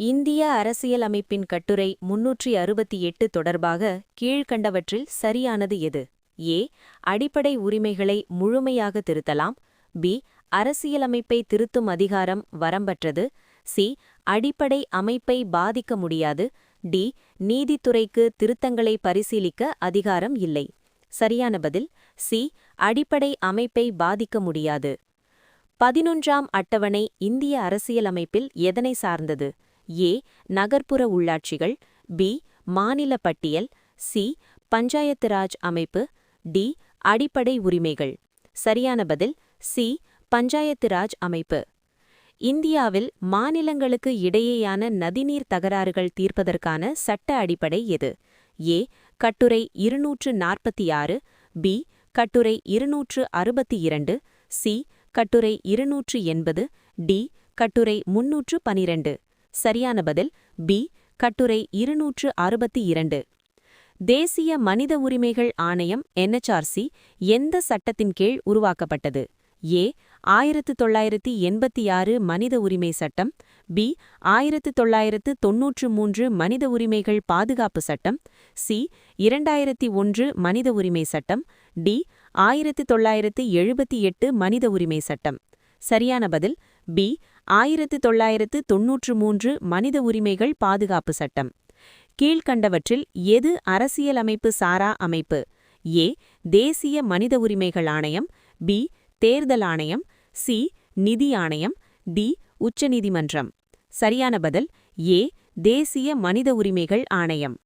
இந்திய அரசியலமைப்பின் கட்டுரை 368 தொடர்பாக கீழ்க்கண்டவற்றில் சரியானது எது? ஏ. அடிப்படை உரிமைகளை முழுமையாக திருத்தலாம். பி. அரசியலமைப்பை திருத்தும் அதிகாரம் வரம்பற்றது. சி. அடிப்படை அமைப்பை பாதிக்க முடியாது. டி. நீதித்துறைக்கு திருத்தங்களை பரிசீலிக்க அதிகாரம் இல்லை. சரியான பதில் சி. அடிப்படை அமைப்பை பாதிக்க முடியாது. 11ஆம் அட்டவணை இந்திய அரசியலமைப்பில் எதனை சார்ந்தது? ஏ. நகர்ப்புற உள்ளாட்சிகள். பி. மாநில பட்டியல். சி. பஞ்சாயத்து ராஜ் அமைப்பு. டி. அடிப்படை உரிமைகள். சரியான பதில் சி. பஞ்சாயத்து ராஜ் அமைப்பு. இந்தியாவில் மாநிலங்களுக்கு இடையேயான நதிநீர் தகராறுகள் தீர்ப்பதற்கான சட்ட அடிப்படை எது? ஏ. கட்டுரை 246. பி. கட்டுரை 262. சி. கட்டுரை 280. டி. கட்டுரை 312. சரியான பதில் பி. கட்டுரை 262. தேசிய மனித உரிமைகள் ஆணையம் NHRC எந்த சட்டத்தின் கீழ் உருவாக்கப்பட்டது? ஏ. 1986 மனித உரிமை சட்டம். பி. 1993 மனித உரிமைகள் பாதுகாப்பு சட்டம். சி. 2001 மனித உரிமை சட்டம். டி. 1978 மனித உரிமை சட்டம். சரியான பதில் பி. 1993 மனித உரிமைகள் பாதுகாப்பு சட்டம். கீழ்க்கண்டவற்றில் எது அரசியலமைப்பு சாரா அமைப்பு? ஏ. தேசிய மனித உரிமைகள் ஆணையம். பி. தேர்தல் ஆணையம். சி. நிதி ஆணையம். டி. உச்சநீதிமன்றம். சரியான பதில் ஏ. தேசிய மனித உரிமைகள் ஆணையம்.